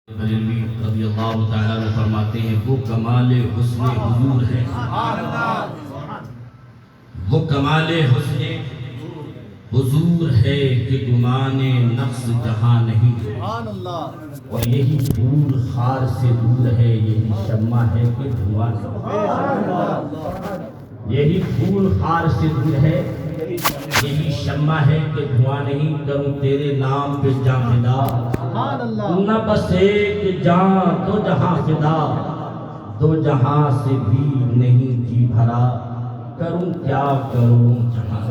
بریلوی رضی اللہ تعالیٰ عنہ فرماتے ہیں وہ کمال حسن حضور ہے، وہ کمال حسن حضور ہے کہ گمان نفس جہاں نہیں، اور یہی دور خار سے دور ہے، یہی شمع ہے کہ دھواں نہیں، یہی پھول خار سے دور ہے، یہی شمع ہے کہ دھواں نہیں، کروں تیرے نام پہ جاں فدا، نہ بس ایک جان دو جہاں فدا، دو جہاں سے بھی نہیں جی بھرا، کروں کیا کروں جہاں۔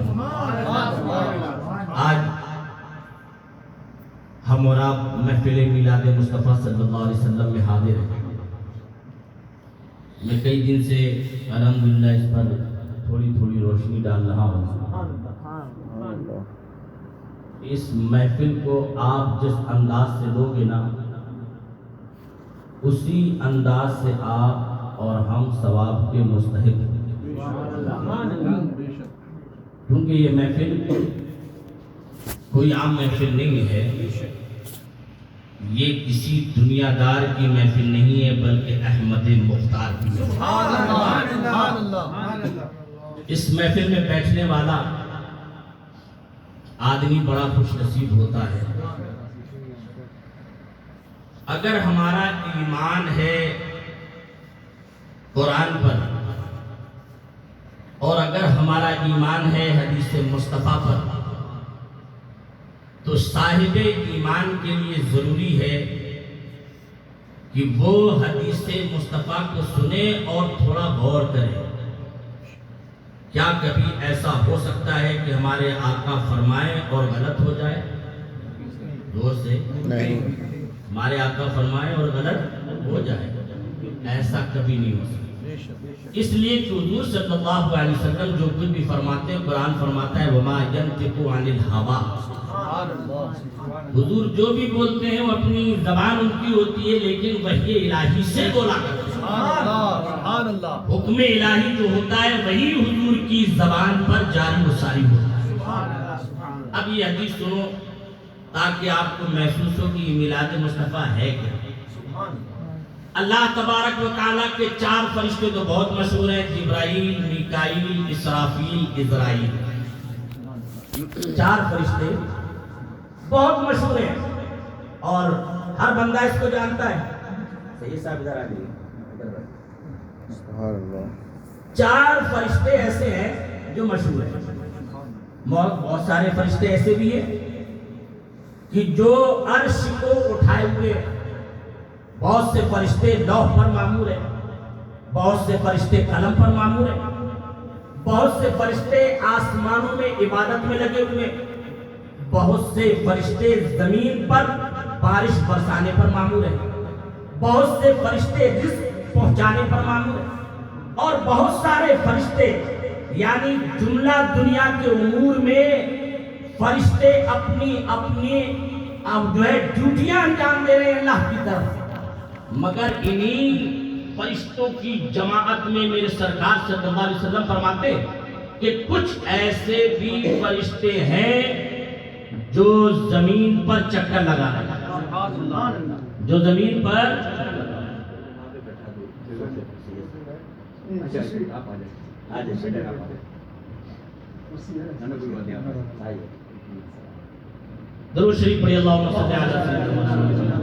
آج ہم اور آپ محفل میلاد مصطفیٰ صلی اللہ علیہ وسلم میں حاضر ہیں۔ میں کئی دن سے الحمدللہ اس پر تھوڑی تھوڑی روشنی ڈال رہا ہوں۔ اس محفل کو آپ جس انداز سے لوگے نا، اسی انداز سے آپ اور ہم ثواب کے مستحق ہیں، کیونکہ یہ محفل کوئی عام محفل نہیں ہے، یہ کسی دنیا دار کی محفل نہیں ہے، بلکہ احمد مختار کی محفل۔ اس محفل میں بیٹھنے والا آدمی بڑا خوش نصیب ہوتا ہے۔ اگر ہمارا ایمان ہے قرآن پر، اور اگر ہمارا ایمان ہے حدیث مصطفیٰ پر، تو صاحب ایمان کے لیے ضروری ہے کہ وہ حدیث مصطفیٰ کو سنے اور تھوڑا غور کرے۔ کیا کبھی ایسا ہو سکتا ہے کہ ہمارے آقا فرمائیں اور غلط ہو جائے؟ زور سے نہیں۔ ہمارے آقا فرمائیں اور غلط ہو جائے، ایسا کبھی نہیں ہو سکتا۔ اس لیے کہ حضور صلی اللہ علیہ وسلم جو کچھ بھی فرماتے ہیں، قرآن فرماتا ہے وَمَا يَنْطِقُ عَنِ الْهَوَىٰ، حضور جو بھی بولتے ہیں وہ اپنی زبان ان کی ہوتی ہے، لیکن وحی الہی سے بولا کرتے ہیں۔ حکم الہی جو ہوتا ہے وہی حضور کی زبان پر جاری و ساری ہوتا ہے۔ اب یہ حدیث سنو تاکہ آپ کو محسوس ہو کہ یہ میلاد مصطفیٰ ہے کیا۔ اللہ تبارک و تعالیٰ کے 4 فرشتے تو بہت مشہور ہیں، جبرائیل، میکائیل، اسرافیل، عزرائیل۔ 4 فرشتے بہت مشہور ہیں اور ہر بندہ اس کو جانتا ہے۔ صحیح صاحب ادھر آ جائیے۔ 4 فرشتے ایسے ہیں جو مشہور ہیں۔ بہت سارے فرشتے ایسے بھی ہیں کہ جو عرش کو اٹھائے ہوئے، بہت سے فرشتے لوح پر معمور ہیں، بہت سے فرشتے قلم پر معمور ہیں، بہت سے فرشتے آسمانوں میں عبادت میں لگے ہوئے، بہت سے فرشتے زمین پر بارش برسانے پر معمور ہیں، بہت سے فرشتے رزق پہنچانے پر معمور ہیں، اور بہت سارے فرشتے یعنی جملہ دنیا کے امور میں فرشتے اپنی جو ہے ڈیوٹیاں انجام دے رہے ہیں اللہ کی طرف۔ مگر انہی فرشتوں کی جماعت میں میرے سرکار صلی اللہ علیہ وسلم فرماتے کہ کچھ ایسے بھی فرشتے ہیں جو زمین پر چکر لگا رہے ہیں، جو زمین پر درود شریف پڑھی اللہم صلی علی سیدنا۔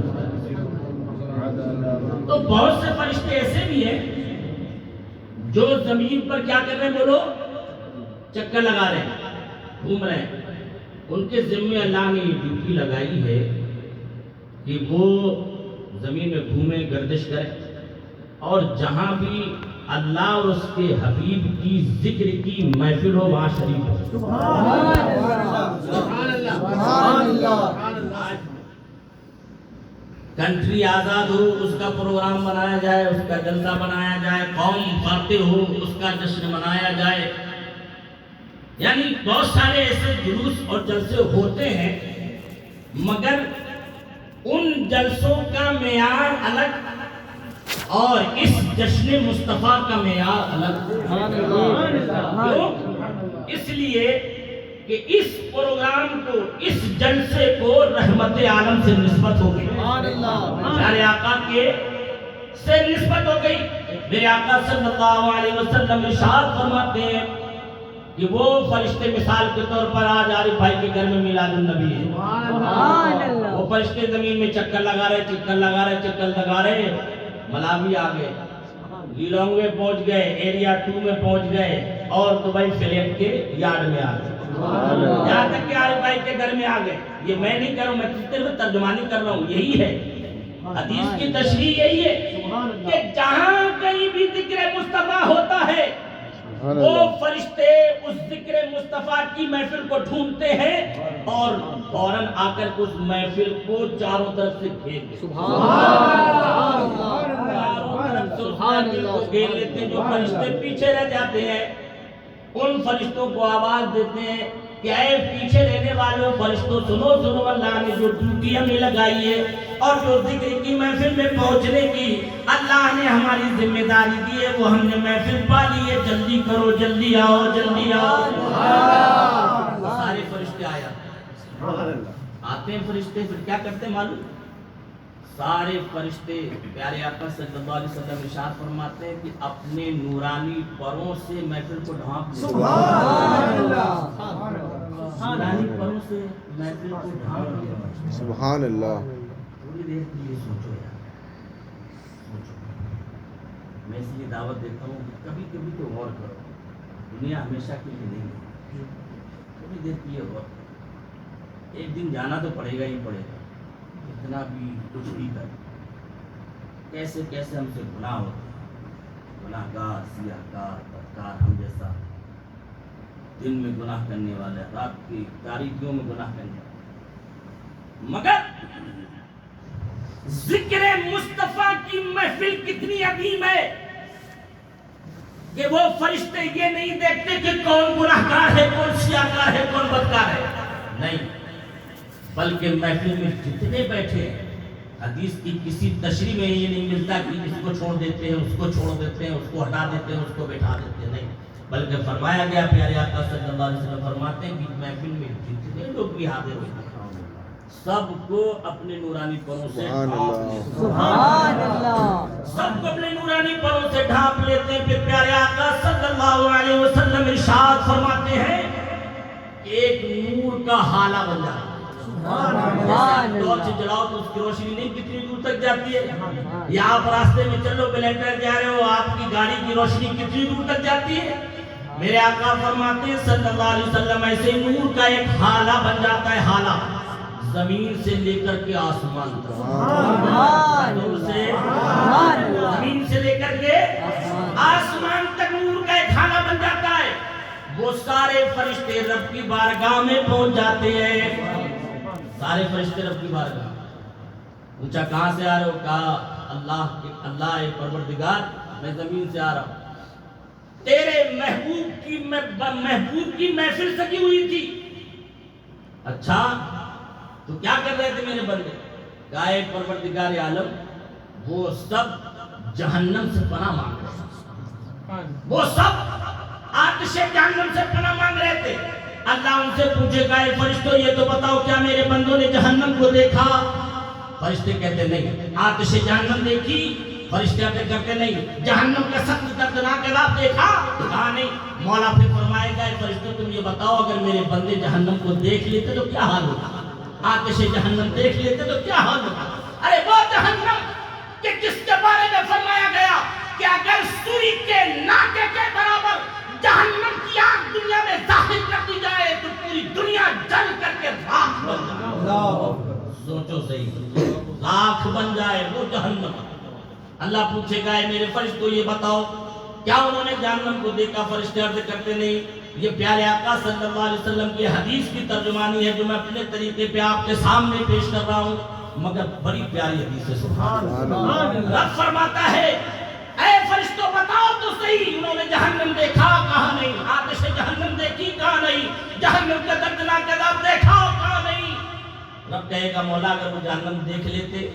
تو بہت سے فرشتے ایسے بھی ہیں جو زمین پر کیا کر رہے ہیں؟ بولو، چکر لگا رہے ہیں، گھوم رہے ہیں۔ ان کے ذمہ اللہ نے یہ ڈیوٹی لگائی ہے کہ وہ زمین میں گھومیں، گردش کریں، اور جہاں بھی اللہ اور اس کے حبیب کی ذکر کی محفل ہو وہاں شریف ہو۔ کنٹری آزاد ہو اس کا پروگرام بنایا جائے، اس کا جلسہ بنایا جائے، قوم فاتح ہو اس کا جشن منایا جائے، یعنی بہت سارے ایسے جلوس اور جلسے ہوتے ہیں، مگر ان جلسوں کا معیار الگ اور اس جشن مصطفیٰ کا معیار الگ۔ کیوں؟ اس لیے کہ اس پروگرام کو، اس جلسے کو رحمت عالم سے نسبت ہو گئی، پیارے آقا کے سے نسبت ہو گئی۔ میرے آقا صلی اللہ علیہ وسلم ارشاد فرماتے ہیں کہ وہ فرشتے مثال کے طور پر آج عارف بھائی کے گھر میں میلاد النبی ہے، وہ فرشتے زمین میں چکر لگا رہے، ملاوی آ گئے، گیلونگ میں پہنچ گئے، ایریا 2 میں پہنچ گئے، اور دبئی فلیٹ کے یارڈ میں آ گئے، یہاں تک کہ عارف بھائی کے گھر میں آ گئے۔ یہ میں نہیں کر رہا ہوں، میں صرف ترجمانی کر رہا ہوں، یہی ہے حدیث کی تشریح، یہی ہے کہ جہاں کہیں بھی ذکر مصطفیٰ ہوتا ہے وہ فرشتے اس ذکر مصطفیٰ کی محفل کو ڈھونڈتے ہیں اور فوراً آ کر اس محفل کو چاروں طرف سے گھیر لیتے ہیں، گھیر لیتے ہیں۔ جو فرشتے پیچھے رہ جاتے ہیں ان فرشتوں کو آواز دیتے ہیں کہ اے پیچھے رہنے والوں فرشتوں، سنو اللہ نے جو ڈیوٹی ہمیں لگائی ہے اور جو ذکر کی محفل میں پہنچنے کی اللہ نے ہماری ذمہ داری دی ہے وہ ہم نے محفل پا لی ہے، جلدی کرو، جلدی آؤ، جلدی آؤ۔ سارے فرشتے آتے ہیں، فرشتے پھر کیا کرتے ہیں معلوم؟ سارے فرشتے پیارے آقا صلی اللہ علیہ وسلم ارشاد فرماتے ہیں کہ اپنے نورانی پروں سے محفل کو ڈھانپ لیتے ہیں، نورانی پروں سے محفل کو ڈھانپ لیتے ہیں۔ سبحان اللہ۔ تھوڑی دیر کے لیے سوچو یار، سوچو، میں اس لیے دعوت دیتا ہوں کہ کبھی کبھی تو غور کرو، دنیا ہمیشہ کے لیے نہیں ہے، تھوڑی دیر کے لیے غور کرو، ایک دن جانا تو پڑے گا ہی پڑے گا، اتنا بھی کچھ بھی کر، کیسے کیسے ہم سے گناہ ہوتے ہیں، گناہ گار، سیاہ کار، بدکار، ہم جیسا، دن میں گناہ کرنے والا، رات کی تاریکیوں میں گناہ کرنے والا، مگر ذکر مصطفیٰ کی محفل کتنی عظیم ہے کہ وہ فرشتے یہ نہیں دیکھتے کہ کون گناہگار ہے، کون سیاہکار ہے، کون بدکار ہے، نہیں، بلکہ محفل میں جتنے بیٹھے ہیں، حدیث کی کسی تشریح میں یہ نہیں ملتا کہ اس کو چھوڑ دیتے ہیں، اس کو چھوڑ دیتے ہیں، اس کو ہٹا دیتے ہیں، اس کو بٹھا دیتے ہیں، نہیں، بلکہ فرمایا گیا پیارے آقا صلی اللہ علیہ وسلم فرماتے ہیں کہ محفل میں جتنے لوگ بھی حاضر ہوئے سب کو اپنے نورانی پروں سے سبحان اللہ، سب کو اپنے نورانی پروں سے ڈھانپ لیتے ہیں۔ پھر پیارے آقا صلی اللہ علیہ وسلم ارشاد فرماتے ہیں کہ ایک نور کا حالہ بن جاتا ہے، ٹارچ جلاؤ تو اس کی روشنی نہیں کتنی دور تک جاتی ہے، یا آپ راستے میں چلو بلینڈر جا رہے ہو آپ کی گاڑی کی روشنی کتنی دور تک جاتی ہے، میرے آقا فرماتے ہیں صلی اللہ علیہ وسلم ایسے نور کا ایک حالہ بن جاتا ہے، حالہ زمین سے لے کر کے آسمان تک، زمین سے لے کر کے آسمان تک نور کا ایک حالہ بن جاتا ہے۔ وہ سارے فرشتے رب کی بارگاہ میں پہنچ جاتے ہیں، سارے فرشتے رب کی بارگاہ۔ پوچھا کہاں سے آ رہے ہو؟ کہا اللہ پروردگار میں زمین سے آ رہا ہوں، تیرے محبوب کی محفل سجی ہوئی تھی۔ اچھا تو کیا کر رہے تھے میرے بندے؟ گائے پروردگار عالم وہ سب جہنم سے پناہ مانگ رہے تھے، وہ سب آتش جہنم سے پناہ مانگ رہے تھے۔ اللہ ان سے پوچھے گائے فرشتوں یہ تو بتاؤ کیا میرے بندوں نے جہنم کو دیکھا؟ فرشتے کہتے نہیں۔ آتش جہنم دیکھی؟ فرشتے کہتے نہیں۔ جہنم کا سخت دردناک عذاب دیکھا؟ کہا نہیں۔ مولا پھر فرمائے گا فرشتوں تم یہ بتاؤ اگر میرے بندے جہنم کو دیکھ لیتے تو کیا حال ہوتا؟ آتش جہنم دیکھ لیتے تو کیا حال ہوتا؟ ارے وہ جہنم کہ جس کے بارے میں فرمایا گیا کہ اگر سوئی کے ناکے کے برابر جہنم کی آگ دنیا میں ظاہر کر دی جائے تو پوری دنیا جل کر کے راکھ بن جائے۔ سوچو صحیح، راکھ بن جائے وہ جہنم۔ اللہ پوچھے گا میرے فرشتوں یہ بتاؤ کیا انہوں نے جہنم کو دیکھا؟ فرشتے عرض کرتے نہیں۔ یہ پیارے آقا صلی اللہ علیہ وسلم کی حدیث کی ترجمانی ہے جو میں اپنے طریقے پہ آپ کے سامنے پیش کر رہا ہوں، مگر بڑی پیاری حدیث ہے۔ سبحان اللہ۔ رب فرماتا ہے اے فرشتوں بتاؤ تو صحیح انہوں نے جہنم دیکھا؟ کہا نہیں۔ آتش جہنم دیکھی؟ کہا نہیں۔ جہنم کا دردناک عذاب دیکھا؟ کہا نہیں۔ رب کہے گا مولا اگر وہ جہنم دیکھ لیتے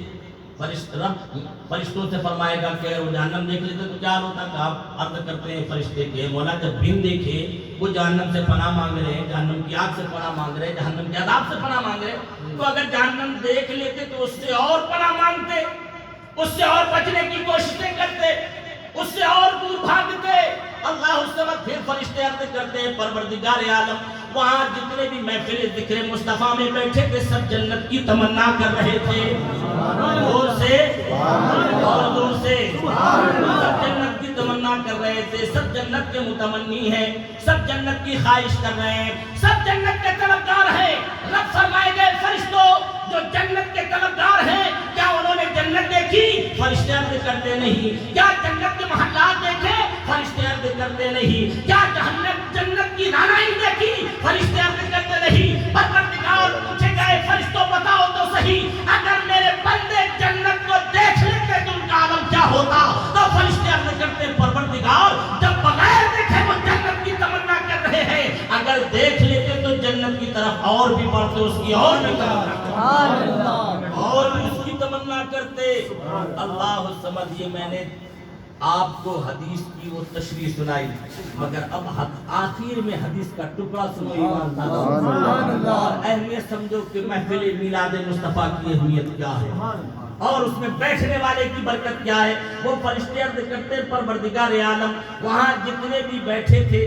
فرشتوں سے فرمائے گا کہ وہ جہنم دیکھ لیتے تو کیا ہوتا کہ آپ عرض کرتے ہیں فرشتے کے مولا جب بن دیکھے وہ جہنم سے پناہ مانگ رہے ہیں، جہنم کی آگ سے پناہ مانگ رہے ہیں، جہنم کے عذاب سے پناہ مانگ رہے ہیں، تو اگر جہنم دیکھ لیتے تو اس سے اور پناہ مانگتے، اس سے اور بچنے کی کوششیں کرتے، اس سے اور دور بھاگتے۔ اللہ اس وقت پھر فرشتے عرض کرتے ہیں پروردگار عالم وہاں جتنے بھی محفل ذکر مصطفیٰ میں بیٹھے تھے سب جنت کی تمنا کر رہے تھے، دور سے اور دور سے سب جنت کی تمنا کر رہے تھے، سب جنت کے متمنی ہیں، سب جنت کی خواہش کر رہے ہیں، سب جنت کے طلبگار ہیں۔ رب فرمائے گئے فرشتوں جو جنت کے طلبگار ہیں کیا انہوں نے جنت دیکھی؟ فرشتے عرض کرتے نہیں۔ کیا جنت کے محلات دیکھے؟ فرشتے عرض کرتے نہیں۔ کیا جنت کی رانائی دیکھی؟ فرشتے عرض کرتے نہیں۔ پروردگار پوچھے گئے فرشتوں بتاؤ تو صحیح اگر میرے بندے جنت کو دیکھ لیتے تو ان کا عالم کیا ہوتا؟ تو فرشتے عرض کرتے پروردگار جب بغیر دیکھے وہ جنت کی تمنا کر رہے ہیں، اگر دیکھ لیتے تو جنت کی طرف اور بھی بڑھتے، اس کی اور بھی اور بھی اس کی تمنا کرتے۔ اللہ سمجھ، یہ میں نے آپ کو حدیث کی وہ تشریح سنائی، مگر اب آخر میں حدیث کا ٹکڑا سنو ایمان دارو اور اہمیت سمجھو کہ محفل میلاد مصطفیٰ کی اہمیت کیا ہے اور اس میں بیٹھنے والے کی برکت کیا ہے۔ وہ فرشتے عرض کرتے پروردگار عالم وہاں جتنے بھی بیٹھے تھے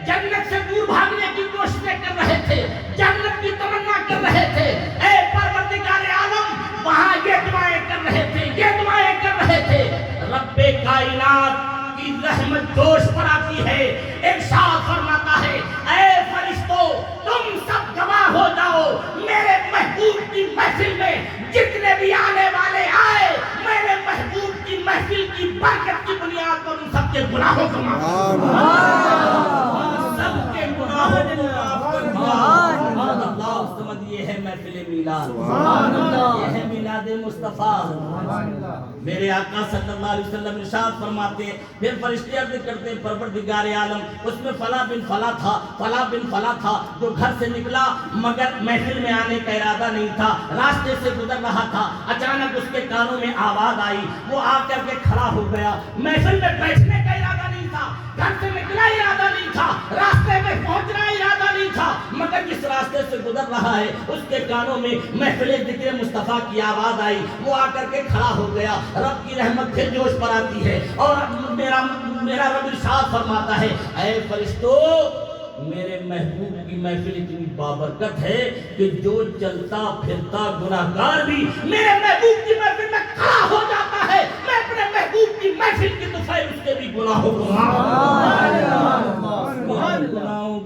جنت سے دور بھاگنے کی کوششیں کر رہے تھے، جنت کی تمنا کر رہے تھے، اے پروردگار عالم وہاں یہ دعائیں کر رہے تھے رب کائنات کی رحمت جوش پر آتی ہے، ارشاد فرماتا ہے اے فرشتوں تم سب گواہ ہو جاؤ میرے محبوب کی محفل میں جتنے بھی آنے والے آئے، میرے محبوب کی محفل کی برکت کی بنیاد پر ان سب کے گناہوں کو معاف کر دیا، سب کے گناہوں کو معاف کر دیا۔ اللہ سمجھ، یہ ہے محفل میلاد، یہ ہے میلاد مصطفیٰ۔ میرے آقا صلی اللہ علیہ وسلم ارشاد فرماتے ہیں پھر فرشتے عرض کرتے ہیں پروردگار عالم اس میں فلاں بن فلاں تھا جو گھر سے نکلا مگر محفل میں آنے کا ارادہ نہیں تھا، راستے سے گزر رہا تھا، اچانک اس کے کانوں میں آواز آئی، وہ آ کر کے کھڑا ہو گیا، محفل میں بیٹھنے کا ارادہ نہیں تھا، گھر سے نکلا ارادہ نہیں تھا، راستے میں پہنچنا ارادہ نہیں تھا، مگر جس راستے سے گزر رہا ہے اس کے کانوں میں محفل ذکر مصطفیٰ کی آواز آئی، وہ آ کر کے کھڑا ہو گیا۔ رب کی رحمت پھر جوش پر آتی ہے اور میرا رب ارشاد فرماتا ہے اے فرشتوں میرے محبوب کی محفل اتنی بابرکت ہے کہ جو چلتا پھرتا گناہگار بھی میرے محبوب کی محفل میں کھڑا ہو جاتا ہے، میں اپنے محبوب کی محفل کی طفیل اس کے بھی گناہوں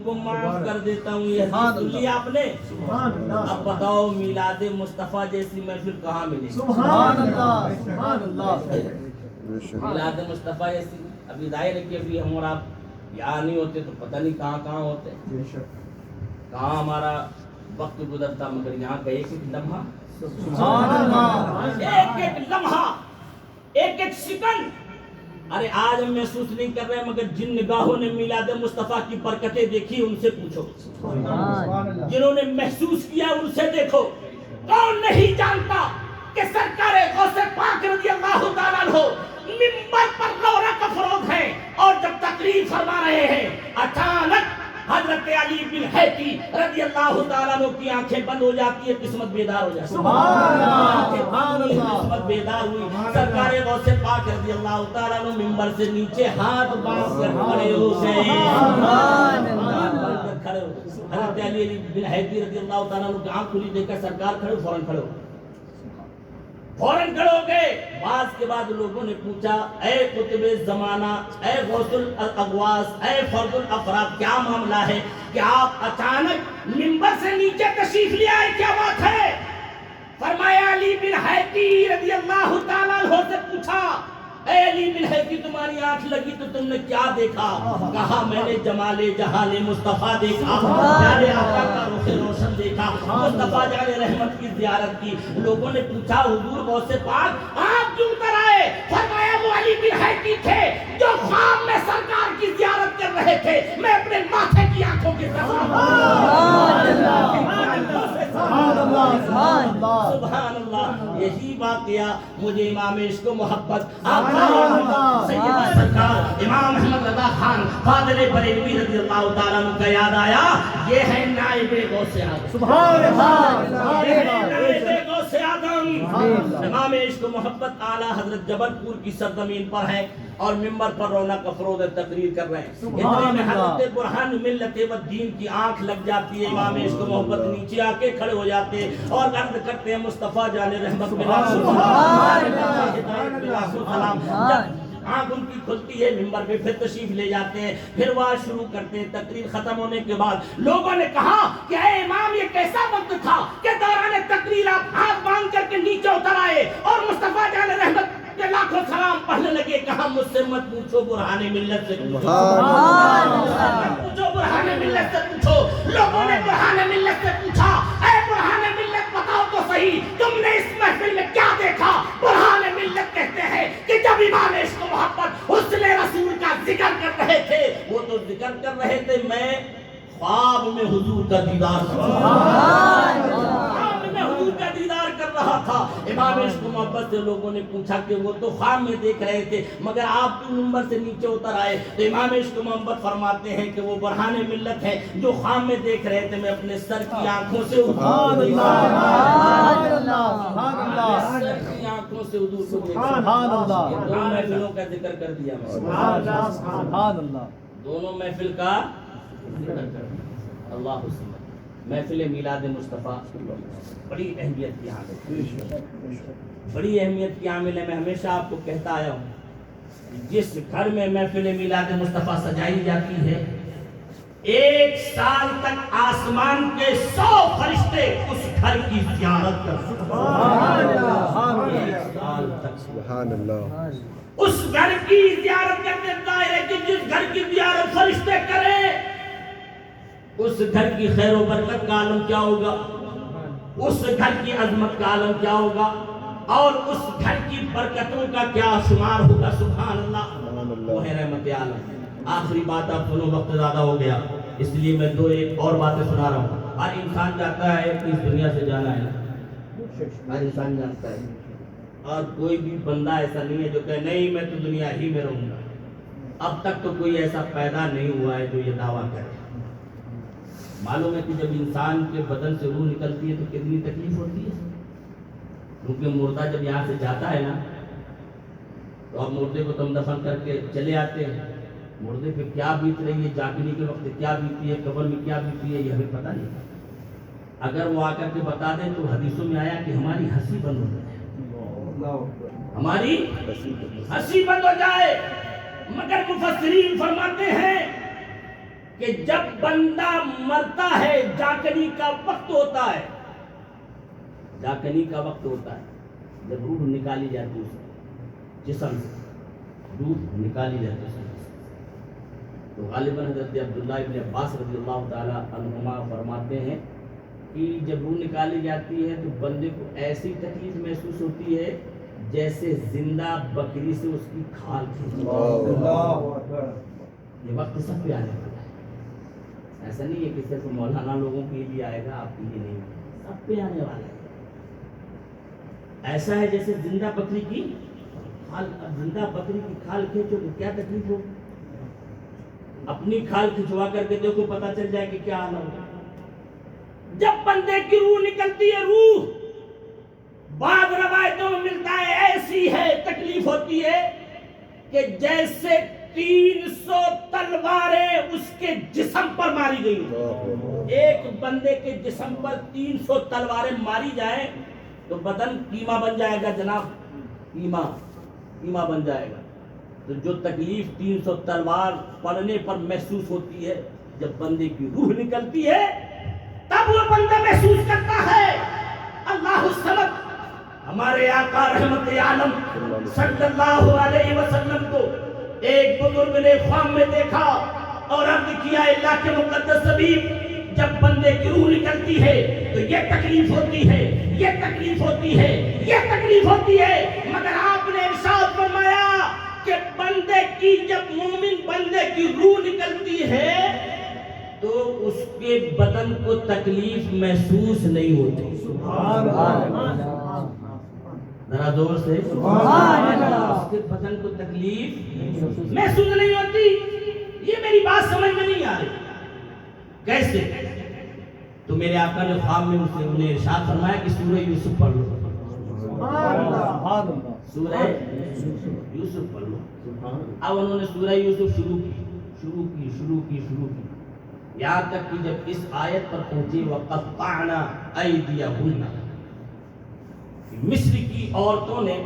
کو معاف کر دیتا ہوں۔ یہ حدیث سن لی آپ نے، اب بتاؤ میلاد مصطفیٰ جیسی محفل کہاں ملے؟ میلاد مصطفیٰ جیسی ابھی ظاہر ہے کہ ابھی ہم اور آپ یہاں نہیں ہوتے تو پتہ نہیں کہاں ہوتے، کہاں ہمارا وقت گزرتا، مگر یہاں کا ایک ایک لمحہ ایک ایک سیکنڈ، ارے آج ہم محسوس نہیں کر رہے مگر جن نگاہوں نے میلاد مصطفیٰ کی برکتیں دیکھی ان سے پوچھو، جنہوں نے محسوس کیا ان سے دیکھو۔ کون نہیں جانتا کہ سرکار غوث پاک رضی اللہ تعالیٰ عنہ منبر پر رونق افروز ہے اور جب تقریر فرما رہے ہیں اچانک حضرت علی بن حیتی رضی اللہ تعالیٰ عنہ کی آنکھیں بند ہو جاتی ہے، قسمت بیدار ہو جاتی ہے، قسمت بیدار ہوئی، سرکار غوث پاک رضی اللہ تعالیٰ عنہ منبر سے نیچے ہاتھ باندھ کر کھڑے ہو گئے، حضرت علی بن حیتی رضی اللہ تعالیٰ عنہ کی آنکھ کھلی دیکھ کر سرکار کھڑے فوراً کھڑے ہو گئے۔ بعض کے بعد لوگوں نے پوچھا اے قطب زمانہ، اے غوث الاغواث، اے فرد الافراد، کیا معاملہ ہے کہ آپ اچانک منبر سے نیچے تشریف لے آئے، کیا بات ہے؟ فرمایا علی بن حیتی رضی اللہ تعالیٰ عنہ سے پوچھا اے علی بن حیتی تمہاری آنکھ لگی تو تم نے کیا دیکھا؟ کہا میں نے جمال جہان مصطفیٰ دیکھا، پیارے آقا کا رخ روشن دیکھا، مصطفیٰ جان رحمت کی زیارت کی۔ لوگوں نے پوچھا حضور غوث پاک آپ کیوں کر آئے؟ فرمایا وہ علی بن حیدی تھے جو خواب میں سرکار کی زیارت کر رہے تھے، میں اپنے ماتھے کی آنکھوں کے سبحان اللہ. یہی واقعہ مجھے امام عشق و محبت سیدنا سرکار امام احمد رضا خان فاضل بریلوی رضی اللہ تعالیٰ عنہ کا یاد آیا. یہ ہے نائب غوث اعظم. سبحان اللہ. یہ ہے نائب غوث اعظم. امام عشق و محبت اعلیٰ حضرت جبل پور کی سرزمین پر ہے اور ممبر پر رونق افروز تقریر کر رہے ہیں. اتنے میں حضرت برہان ملت و دین کی آنکھ لگ جاتی ہے. امام عشق و محبت نیچے آ کے کھڑے ہو جاتے ہیں اور عرض کرتے ہیں مصطفیٰ جان رحمت بلا سلام. آنکھ ان کی کھلتی ہے، ممبر پہ پھر تشریف لے جاتے ہیں، پھر وعظ شروع کرتے ہیں. تقریر ختم ہونے کے بعد لوگوں نے کہا کہ اے امام یہ کیسا وقت تھا کہ دوران تقریر آپ ہاتھ باندھ کر کے نیچے اتر آئے اور مصطفیٰ جان رحمت کے لاکھوں سلام پڑھنے لگے. کہا مجھ سے مت پوچھو، برہان ملت سے پوچھو. برہان ملت سے پوچھو. لوگوں نے برہان ملت سے پوچھا اے برہان ملت بتاؤ تو صحیح تم نے اس محفل میں کیا دیکھا؟ برہان ملت کہتے ہیں کہ جب امام عشق و محبت حسن رسول کا ذکر کر رہے تھے، وہ تو ذکر کر رہے تھے، میں خواب میں حضور کا دیدار کر رہا تھا. امام عشق و محبت سے لوگوں نے پوچھا کہ وہ تو خواب میں دیکھ رہے تھے مگر آپ کی ممبر سے نیچے اتر آئے. تو امام عشق و محبت فرماتے ہیں کہ وہ برہان ملت ہے جو خواب میں دیکھ رہے تھے، میں اپنے سر کی آنکھوں سے حضور کو دیکھا. دونوں محفلوں کا ذکر کر دیا میں. دونوں محفل کا اللہ محفل میلاد مصطفیٰ بڑی اہمیت کی حامل ہے. بڑی اہمیت کی حامل ہے. میں ہمیشہ آپ کو کہتا آیا ہوں جس گھر میں محفل میلاد مصطفیٰ سجائی جاتی ہے 1 سال تک آسمان کے 100 فرشتے اس گھر کی زیارت کرتے ہیں. سبحان اللہ. اس گھر کی زیارت کرتے. ظاہر ہے کہ جس گھر کی زیارت فرشتے کریں اس گھر کی خیر و برکت کا عالم کیا ہوگا، اس گھر کی عظمت کا عالم کیا ہوگا اور اس گھر کی برکتوں کا کیا شمار ہوگا. سبحان اللہ. وہ ہے رحمت عالم. آخری بات آپ سنو، وقت زیادہ ہو گیا اس لیے میں 2 اور باتیں سنا رہا ہوں. ہر انسان چاہتا ہے کہ اس دنیا سے جانا ہے، ہر انسان جانتا ہے اور کوئی بھی بندہ ایسا نہیں ہے جو کہے نہیں میں تو دنیا ہی میں رہوں گا. اب تک تو کوئی ایسا پیدا نہیں ہوا ہے جو یہ دعویٰ کرے. معلوم ہے کہ جب انسان کے بدن سے روح نکلتی ہے تو کتنی تکلیف ہوتی ہے، کیونکہ مردہ جب یہاں سے جاتا ہے نا تو اب مردے کو تم دفن کر کے چلے آتے ہیں. مردے پہ کیا بیت رہی ہے، جاگنے کے وقت کیا بیتی ہے، قبر میں کیا بیتی ہے، یہ ہمیں پتہ نہیں. اگر وہ آ کر کے بتا دیں تو حدیثوں میں آیا کہ ہماری ہنسی بند ہو جائے، ہماری ہنسی بند ہو جائے. مگر مفسرین فرماتے ہیں کہ جب بندہ مرتا ہے جاگنے کا وقت ہوتا ہے، جاگنے کا وقت ہوتا ہے جب روح نکالی جاتی ہے جسم سے، روح نکالی جاتی ہے تو غالباً حضرت عبداللہ ابن عباس رضی اللہ تعالی عنہما فرماتے ہیں کہ جب روح نکالی جاتی ہے تو بندے کو ایسی تکلیف محسوس ہوتی ہے جیسے زندہ بکری سے اس کی کھال کھینچی. یہ وقت سب پہ آنے والا ہے. ایسا نہیں ہے کہ صرف مولانا لوگوں کے لیے آئے گا، آپ کے لیے نہیں، سب پہ آنے والا ہے. ایسا ہے جیسے زندہ بکری کی کھال، زندہ بکری کی کھال کھینچو تو کیا تکلیف ہو. اپنی کھال کھنچوا کر کے دیکھو پتہ چل جائے کہ کیا حال ہوگا. جب بندے کی روح نکلتی ہے، روح بعض روایتوں میں ملتا ہے ایسی ہے تکلیف ہوتی ہے کہ جیسے 300 تلواریں اس کے جسم پر ماری گئی. ایک بندے کے جسم پر 300 تلواریں ماری جائیں تو بدن قیمہ بن جائے گا جناب، قیمہ بن جائے گا. تو جو تکلیف 300 تلوار پڑنے پر محسوس ہوتی ہے جب بندے کی روح نکلتی ہے تب وہ بندہ محسوس کرتا ہے. اللہ الصمد ہمارے آقا رحمت عالم صلی اللہ علیہ وسلم کو ایک بزرگ نے خواب میں دیکھا اور عرض کیا اللہ کے مقدس حبیب جب بندے کی روح نکلتی ہے تو یہ تکلیف ہوتی ہے، یہ تکلیف ہوتی ہے، یہ تکلیف ہوتی ہے، مگر آپ نے ارشاد کہ بندے کی جب مومن بندے کی روح نکلتی ہے تو اس کے بدن کو تکلیف محسوس نہیں ہوتی. ذرا زور سے اس کے بدن کو تکلیف محسوس نہیں ہوتی. یہ میری بات سمجھ میں نہیں آ رہی. کیسے؟ تو میرے آقا نے خواب میں انہیں ارشاد فرمایا کہ سورہ یوسف پڑھ لو. سورہ یوسف پڑھ لو. اب انہوں نے سورہ یوسف شروع کی یہاں تک کہ جب اس آیت پر پہنچی وَقَطَّعْنَا أَيْدِيَهُنَّ، مصر کی عورتوں نے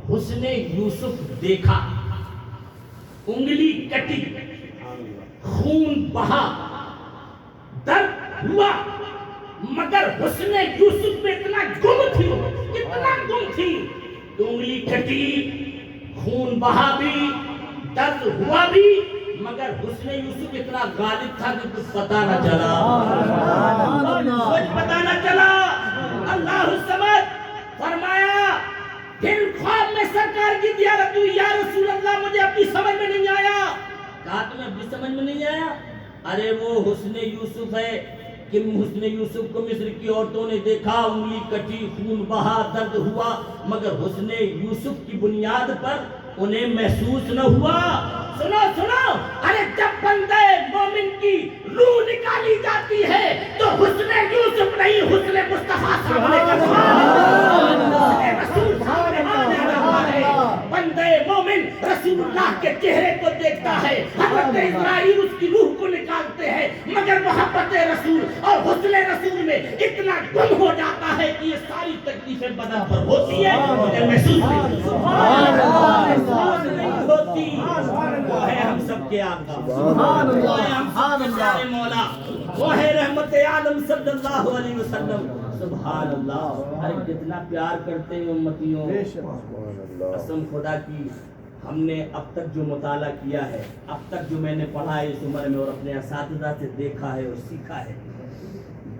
حسن یوسف دیکھا، انگلی کٹی، خون بہا، درد ہوا، مگر حسن یوسف میں اتنا گم تھی کہ انگلی کٹی، خون بہا بھی، درد ہوا بھی، مگر حسن یوسف اتنا غالب تھا کہ کچھ پتہ نہ چلا. اللہ الصمد فرمایا پھر خواب میں سرکار کی زیارت ہوئی. یا رسول اللہ مجھے اپنی سمجھ میں نہیں آیا. کہا تمہیں اپنی سمجھ میں نہیں آیا؟ ارے وہ حسن یوسف ہے کہ حسن یوسف کو مصر کی عورتوں نے دیکھا، انگلی کٹی، خون بہا، درد ہوا، مگر حسن یوسف کی بنیاد پر انہیں محسوس نہ ہوا. سنو ارے جب بندے مومن کی روح نکالی جاتی ہے تو حسن یوسف نہیں، حسن مصطفیٰ سامنے کرتا ہے، رسول سامنے کرتا ہے. بندے مومن رسول اللہ کے چہرے کو دیکھتا ہے. حضرت اسرائیل اس کی روح کو نکالتے ہیں، مگر محبت رسول اور حسن رسول میں اتنا گم ہو جاتا ہے کہ یہ ساری تکلیفیں بدن پر ہوتی ہے مگر محسوس نہیں ہوتی. وہ ہے ہم سب کے آقا، وہ ہے ہم سب کے پیارے مولا، وہ ہے رحمت عالم صلی اللہ علیہ وسلم. سبحان اللہ. ارے کتنا پیار کرتے ہیں امتیوں. قسم خدا کی ہم نے اب تک جو مطالعہ کیا ہے، اب تک جو میں نے پڑھا ہے اس عمر میں اور اپنے اساتذہ سے دیکھا ہے اور سیکھا ہے،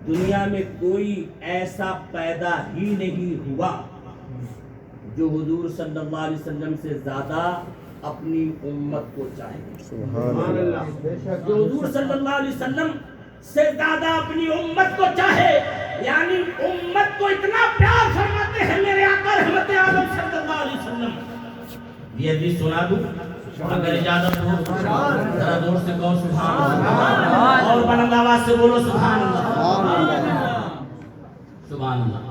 دنیا میں کوئی ایسا پیدا ہی نہیں ہوا جو حضور صلی اللہ علیہ وسلم سے زیادہ اپنی امت کو چاہے. سبحان اللہ. جو حضور صلی اللہ علیہ وسلم سے زیادہ اپنی امت کو چاہے، یعنی امت کو اتنا پیار فرماتے ہیں میرے آقا رحمت عالم صلی اللہ علیہ وسلم. یہ حدیث سنا دوں اگر اجازت ہو؟ ذرا زور سے کہو سبحان اللہ، اور بلند آواز سے بولو سبحان اللہ. سبحان اللہ.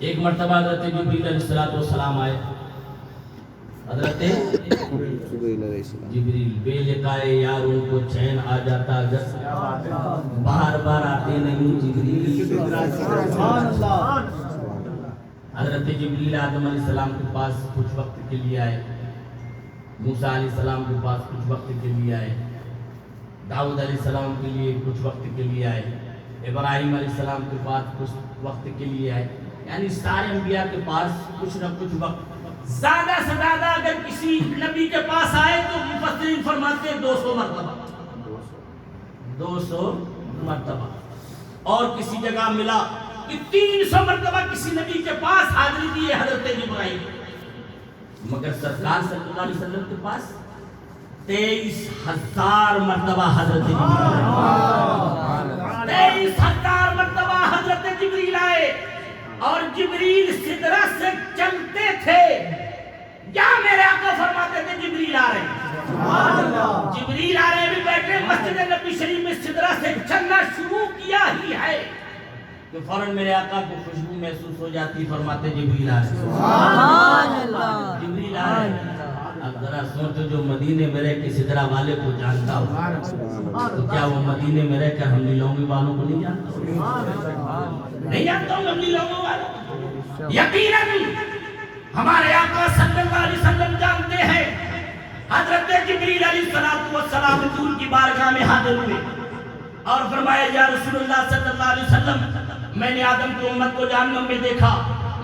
ایک مرتبہ حضرت جبریل علیہ السلام آئے. حضرت جبریل بے لقائے یار ان کو چین آ جاتا، بار بار آتے نہیں جبریل. حضرت جبریل آدم علیہ السلام کے پاس کچھ وقت کے لیے آئے، موسیٰ علیہ السلام کے پاس کچھ وقت کے لیے آئے، داؤد علیہ السلام کے لیے کچھ وقت کے لیے آئے، ابراہیم علیہ السلام کے پاس کچھ وقت کے لیے آئے. یعنی سارے انبیاء کے پاس کچھ نہ کچھ وقت. زیادہ سے زیادہ اگر کسی نبی کے پاس آئے تو مفسرین فرماتے ہیں 200 مرتبہ، 200 مرتبہ. اور کسی جگہ ملا کہ 300 مرتبہ کسی نبی کے پاس حاضری دی ہے حضرت جبرائیل. مگر سرکار صلی اللہ علیہ وسلم کے پاس 23,000 مرتبہ حضرت جبرائیل، 23,000 مرتبہ حضرت جبریل آئے. اور جبریل سدرہ سے چلتے تھے یا میرے آقا فرماتے تھے جبریل آ رہے ہیں، جبریل آ رہے بھی بیٹھے مسجد نبی شریف میں سدرہ سے چلنا شروع کیا ہی ہے کہ فوراً میرے آقا کو خوشبو محسوس ہو جاتی، فرماتے جبریل آ رہے ہیں، جبریل آ رہے ہیں. اب ذرا سوچو جو مدینے میں رہ کے سدرہ والے کو جانتا ہو تو کیا وہ مدینے میں رہ کر ہم نیلونگی والوں کو نہیں جانتا؟ نہیں جانتا ہوں ہم نیلونگی والوں. یقیناً ہمارے آقا صلی اللہ علیہ وسلم جانتے ہیں. حضرت جبریل علیہ السلام حضور کی بارگاہ میں حاضر ہوئے اور فرمایا یا رسول اللہ صلی اللہ علیہ وسلم، میں نے آدم کی امت کو جہنم میں دیکھا،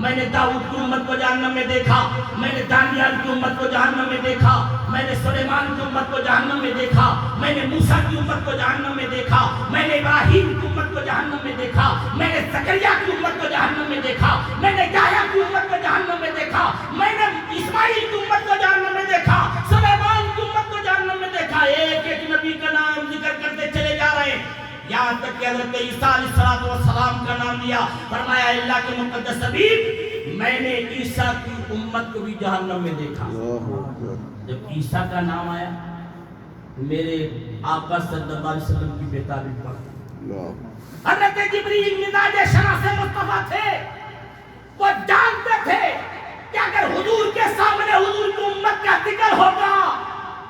میں نے داؤد کی امت کو جہنم میں دیکھا، میں نے دانیال کی امت کو جہنم میں دیکھا، میں نے سلیمان کی امت کو جہنم میں دیکھا، میں نے موسیٰ کی امت کو جہنم میں دیکھا، میں نے ابراہیم کی امت کو جہنم میں دیکھا، میں نے زکریا کی امت کو جہنم میں دیکھا، میں نے یحییٰ کی امت کو جہنم میں دیکھا، میں نے اسماعیل کی امت کو جہنم میں دیکھا، عیسیٰ علیہ السلام کا نام لیا، فرمایا اللہ کے مقدس حبیب میں نے عیسیٰ کی امت کو بھی جہنم میں دیکھا۔ جب عیسیٰ کا نام آیا میرے آقا صلی اللہ علیہ وسلم کی بیتابی پڑھ، حضرت جبریل مزاج شناس مصطفیٰ تھے، وہ جانتے تھے کہ اگر حضور کے سامنے حضور کی امت کا ذکر ہوگا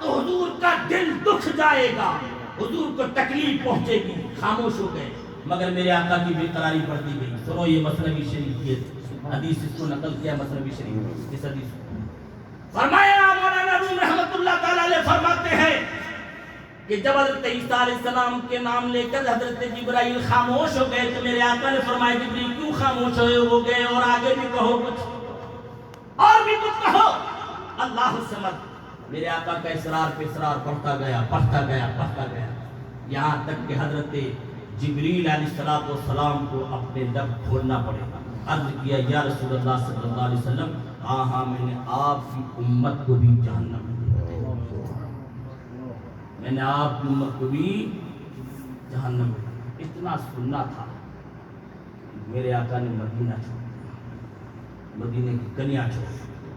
تو حضور کا دل دکھ جائے گا، حضور کو تکلیف پہنچے گی، خاموش ہو گئے۔ مگر میرے آقا کی بے قراری پڑھ دی گئی۔ سنو یہ مثنوی شریف کی حدیث، اس کو نقل کیا مثنوی شریف اس حدیث کو۔ فرمایا مولانا روم رحمت اللہ تعالی علیہ فرماتے ہیں کہ جب حضرت عیسیٰ علیہ السلام کے نام لے کر حضرت جبرائیل خاموش ہو گئے تو میرے آقا نے فرمایا جبریل کیوں خاموش ہو گئے، اور آگے بھی کہو کچھ، اور بھی کچھ کہو۔ اللہ الصمد، میرے آقا کا اسرار پہ اسرار پڑھتا گیا، یہاں تک کہ حضرت جبریل علیہ السلام کو اپنے لب کھولنا پڑے گا۔ عرض کیا یا رسول اللہ صلی اللہ علیہ وسلم، ہاں میں نے آپ کی امت کو بھی جہنم میں نے آپ کی امت کو بھی جہنم میں۔ اتنا سننا تھا، میرے آقا نے مدینہ چھوڑ دیا، مدینے کی کنیا چھوڑ دیا،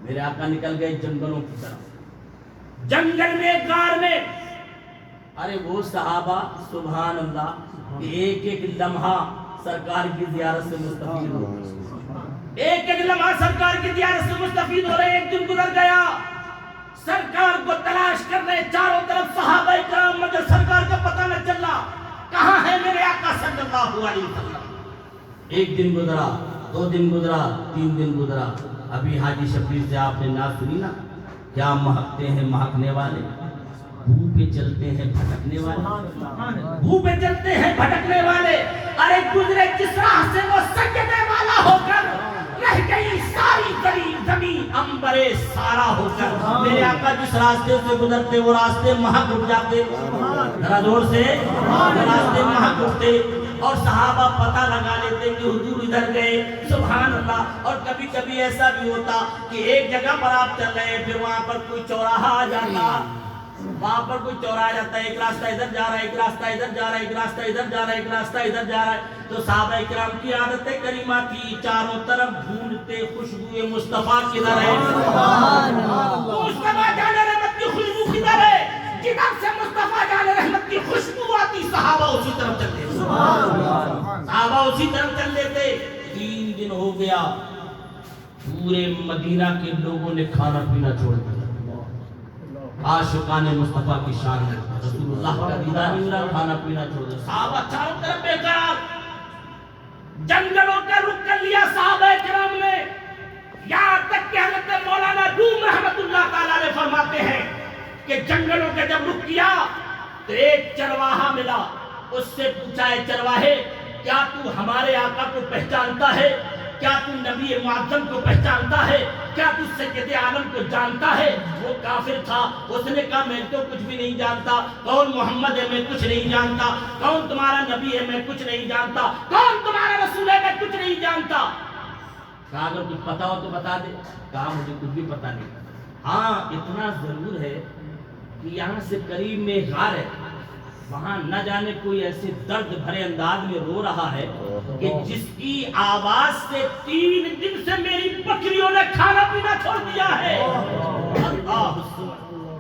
میرے آقا نکل گئے جنگلوں کی طرف، جنگل میں غار میں۔ ارے وہ صحابہ سبحان اللہ کہ ایک ایک لمحہ سرکار کی زیارت سے مستفید ہو رہے، ایک ایک لمحہ سرکار کی زیارت سے مستفید ہو رہے۔ ایک دن گزر گیا، سرکار کو تلاش کر رہے چاروں طرف صحابہ کرام، مگر سرکار کا پتہ نہ چلا کہاں ہے میرے آقا صلی اللہ علیہ وسلم۔ ایک دن گزرا، 2 دن گزرا، 3 دن گزرا۔ ابھی حاجی شبیر سے آپ نے نعت سنی نا، کیا مہکتے ہیں مہکنے والے، بھو پہ چلتے ہیں بھٹکنے والے، بھو پہ چلتے ہیں بھٹکنے والے۔ ارے گزرے جس راہ سے وہ سجدے والا ہو کر، رہ گئی ساری زمین امبرے سارا ہو کر۔ میرے آقا جس راستے سے گزرتے وہ راستے مہک اٹھ جاتے، ذرا زور سے، وہ راستے مہک اٹھتے، اور صحابہ پتہ لگا لیتے کہ حضور ادھر گئے۔ سبحان اللہ۔ اور کبھی کبھی ایسا بھی ہوتا کہ ایک جگہ پر آپ چل رہے ہیں، پھر وہاں پر کوئی چوراہا آ جاتا، وہاں پر کوئی چوراہا جاتا ہے، ایک راستہ ادھر جا رہا ہے، ایک راستہ ادھر جا رہا ہے، ایک راستہ ادھر جا رہا ہے، ایک راستہ ادھر جا رہا ہے۔ تو صحابہ کرام کی عادت کریمہ تھی، چاروں طرف ڈھونڈتے خوشبو مصطفیٰ کدھر ہے، مصطفیٰ جان رحمت کی خوشبو کدھر ہے، جدھر سے مصطفیٰ جان رحمت کی خوشبو آتی صحابہ اسی طرف چلتے، صحابہ اسی طرف چل لیتے۔ 3 دن ہو گیا، پورے مدینہ کے لوگوں نے کھانا پینا چھوڑ دیا۔ عاشقان مصطفیٰ کی شان ہے، رسول اللہ کا دیدار نہیں ہوا، کھانا پینا چھوڑ دیا۔ صحابہ چاروں طرف بے قرار، جنگلوں کا رخ کر لیا صحابہ کرام نے، یہاں تک کہ حضرت مولانا روم رحمت اللہ تعالی علیہ فرماتے ہیں کہ جنگلوں کا جب رخ کیا تو ایک چرواہا ملا، اس سے پوچھا ہے چرواہے کیا تو ہمارے آقا کو پہچانتا ہے، کیا تو نبی معظم کو پہچانتا ہے، کیا تو سید عالم کو جانتا ہے؟ وہ کافر تھا، اس نے کہا میں تو کچھ بھی نہیں جانتا، کون محمد ہے میں کچھ نہیں جانتا، کون تمہارا نبی ہے میں کچھ نہیں جانتا، کون تمہارا رسول ہے میں کچھ نہیں جانتا۔ کہا اگر کچھ پتا ہو تو بتا دے، کہا مجھے کچھ بھی پتا نہیں، ہاں اتنا ضرور ہے کہ یہاں سے قریب میں غار ہے، وہاں نہ جانے کوئی ایسے درد بھرے انداز میں رو رہا ہے کہ جس کی آواز سے 3 دن سے میری بکریوں نے کھانا پینا چھوڑ دیا ہے۔ اللہ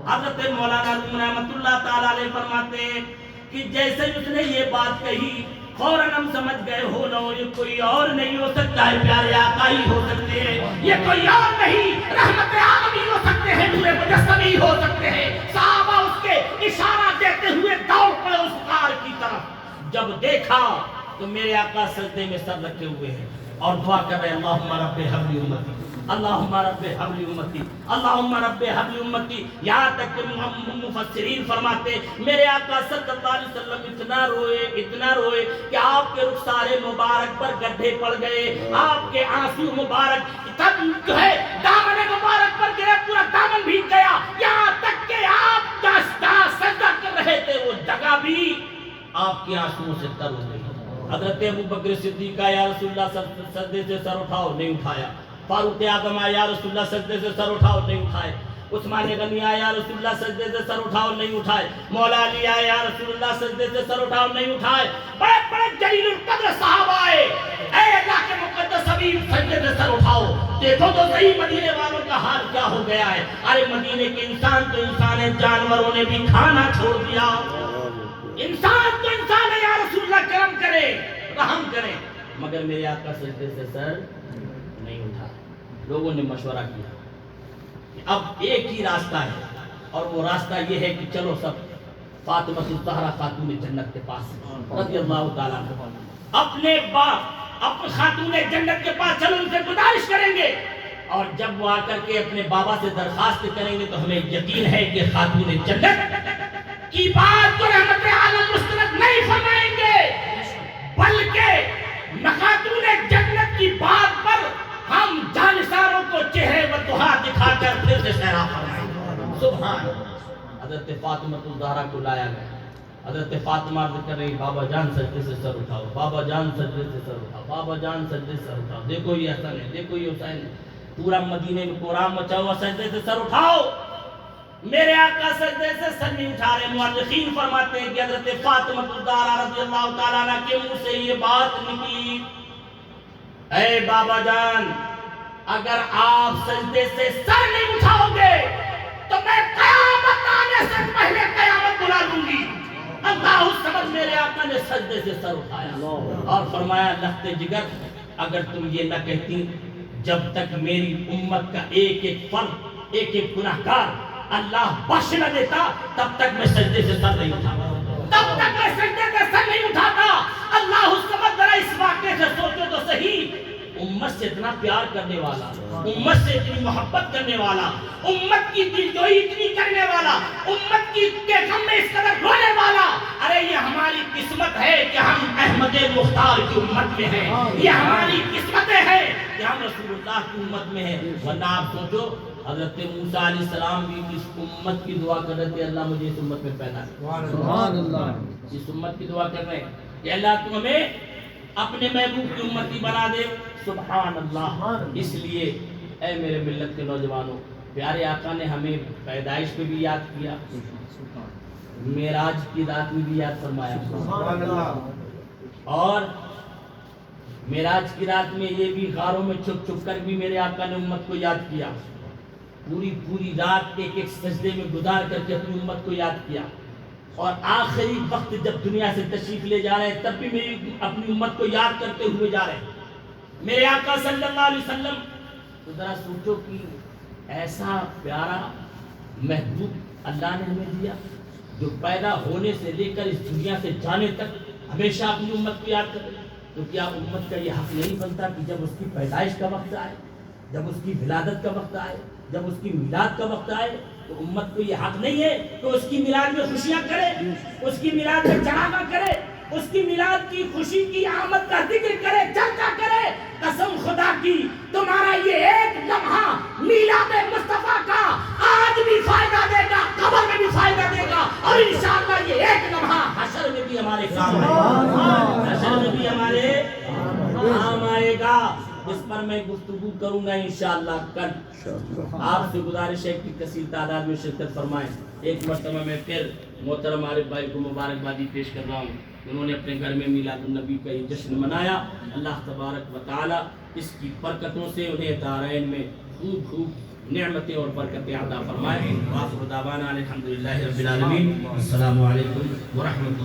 حضرت مولانا رحمت اللہ تعالی علیہ فرماتے ہیں کہ جیسے اس نے یہ بات کہی فوراً ہم سمجھ گئے ہو نہ ہو یہ کوئی اور نہیں ہو سکتا ہے، پیارے آقا ہی ہو سکتے ہیں، یہ کوئی اور نہیں رحمت عالم ہی ہو سکتے ہیں، نور مجسم ہی ہو سکتے ہیں۔ صحابہ اس کے اشارہ دیتے ہوئے دوڑ پڑے اس غار کی طرف، جب دیکھا تو میرے آقا سجدے میں سر رکھے ہوئے ہیں اور دعا کر رہے ہیں اللہم رب حبلی امتی، اللہم رب حبلی امتی، اللہم رب حبلی امتی۔ یہاں تک کہ مفسرین فرماتے میرے آقا صلی اللہ علیہ وسلم اتنا روئے کہ آپ کے رخسار مبارک پر گڈھے پڑ گئے، آپ کے آنسو مبارک تب جو ہے دامن مبارک پر گرے، پورا دامن بھیگ گیا، یہاں تک کہ آپ سجدہ کر رہے تھے وہ جگہ بھی آپ کی آنسوؤں سے تر ہو گئی۔ حضرت ابو بکر صدیق یا رسول اللہ سجدے سے سر اٹھاؤ، نہیں اٹھایا۔ فاروق اعظم یا رسول اللہ سجدے سے سر اٹھاؤ، نہیں اٹھائے۔ عثمان غنی آیا یا رسول اللہ سجدے سے سر اٹھاؤ نہیں اٹھائے، مولا علی آیا یا رسول اللہ سجدے سے سر اٹھاؤ نہیں اٹھائے، بڑے بڑے جلیل القدر صحابہ آئے، اے اللہ کے مقدس حبیب سجدے سے سر اٹھاؤ، دیکھو تو صحیح مدینے والوں کا حال کیا ہو گیا ہے۔ ارے مدینے کے انسان تو انسان ہے، جانوروں نے بھی کھانا چھوڑ دیا، انسان تو انسان ہے، یا رسول اللہ کرم کرے رحم کرے، مگر میرے آقا سجدے سے سر نہیں اٹھا۔ لوگوں نے مشورہ کیا کہ اب ایک ہی راستہ ہے، اور وہ راستہ یہ ہے کہ چلو سب فاطمہ الزہرا خاتون جنت کے پاس رضی اللہ تعالیٰ عنہ، اپنے باپ اپنے خاتون جنت کے پاس چلو، ان سے گزارش کریں گے، اور جب وہ آ کر کے اپنے بابا سے درخواست کریں گے تو ہمیں یقین ہے کہ خاتون جنت کی بات کو رحمت عالم مسترد نہیں فرمائیں گے، بلکہ خاتون جنت کی بات پر ہم جانثاروں کو چہرے و دہا دکھا کر پھر سے سیرا فرمائیں گے۔ سبحان حضرت فاطمہ الزہرا کو لایا گیا، حضرت فاطمہ عرض کر رہی بابا جان سجدے سے سر اٹھاؤ، بابا جان سجدے سے سر اٹھاؤ، بابا جان سجدے سے سر اٹھاؤ، دیکھو یہ حسن ہے، دیکھو یہ حسین ہے، پورا مدینے میں قرآن مچا ہوا، سجدے سے سر اٹھاؤ۔ میرے آقا سجدے سے سر نہیں اٹھا رہے۔ مؤرخین فرماتے ہیں کہ حضرت فاطمہ الزہرا رضی اللہ تعالیٰ عنہ کے منہ سے یہ بات نکلی، اے بابا جان اگر آپ سجدے سے سر نہیں اٹھاؤ گے تو میں قیامت آنے سے پہلے قیامت بلا دوں گی۔ اللہ الصمد، میرے آقا نے سجدے سے سر اٹھایا اور فرمایا لخت جگر اگر تم یہ نہ کہتی جب تک میری امت کا ایک ایک فرد ایک ایک گناہگار اللہ بخش نہ دیتا تب تک میں سجدے سے سر نہیں اٹھاتا، تب تک میں سجدے سے سر نہیں اٹھاتا۔ اللہ الصمد، ذرا اس واقعے سے سوچو تو صحیح، امت سے اتنا پیار کرنے والا، امت سے اتنی محبت کرنے والا، امت کی دلجوئی اتنی کرنے والا، امت کی کے غم میں اس قدر رونے والا، ارے یہ ہماری قسمت ہے کہ ہم احمد مختار کی امت میں ہیں، یہ ہماری قسمتیں ہیں کہ ہم رسول اللہ کی امت میں ہیں۔ ورنہ آپ سوچو حضرت موسیٰ علیہ السلام بھی اس امت کی دعا کر رہے تھے، اللہ مجھے اس امت میں پیدا کر، سبحان اللہ، اس امت کی دعا کر رہے ہیں کہ اللہ تو ہمیں اپنے محبوب کی امتی بنا دے۔ سبحان اللہ۔ اس لیے اے میرے ملت کے نوجوانوں، پیارے آقا نے ہمیں پیدائش پہ بھی یاد کیا، معراج کی رات میں بھی یاد فرمایا، سبحان اللہ، اور معراج کی رات میں یہ بھی غاروں میں چھپ چھپ کر بھی میرے آقا نے امت کو یاد کیا، پوری رات ایک ایک سجدے میں گزار کر کے اپنی امت کو یاد کیا، اور آخری وقت جب دنیا سے تشریف لے جا رہے ہیں تب بھی میری اپنی امت کو یاد کرتے ہوئے جا رہے ہیں۔ میرے آقا صلی اللہ علیہ وسلم، تو ذرا سوچو کہ ایسا پیارا محبوب اللہ نے ہمیں دیا جو پیدا ہونے سے لے کر اس دنیا سے جانے تک ہمیشہ اپنی امت کو یاد کرے، تو کیا امت کا یہ حق نہیں بنتا کہ جب اس کی پیدائش کا وقت آئے، جب اس کی ولادت کا وقت آئے، جب اس کی میلاد کا وقت آئے، تو امت کو یہ حق نہیں ہے کہ اس کی میلاد میں خوشیاں کرے، اس کی میلاد میں چڑھاوا کرے، اس کی میلاد کی خوشی کی آمد کا ذکر کرے، چرچا کرے؟ قسم خدا کی تمہارا یہ ایک لمحہ میلاد مصطفیٰ کا آج بھی فائدہ دے گا، قبر میں بھی فائدہ دے گا، اور انشاءاللہ یہ ایک لمحہ حشر میں بھی ہمارے کام آئے گا، حشر میں بھی ہمارے کام آئے گا۔ اس پر میں گفتگو کروں گا انشاءاللہ کل۔ آپ سے گزارش ہے کہ کثیر تعداد میں شرکت فرمائیں۔ ایک مرتبہ میں پھر محترم عارف بھائی کو مبارکبادی پیش کر رہا ہوں، انہوں نے اپنے گھر میں میلاد النبی کا یہ جشن منایا۔ اللہ تبارک و تعالی اس کی برکتوں سے انہیں دارین میں خوب خوب نعمتیں اور برکتیں عطا فرمائے۔ وآخر دعوانا الحمدللہ رب العالمین۔ السلام علیکم ورحمۃ اللہ۔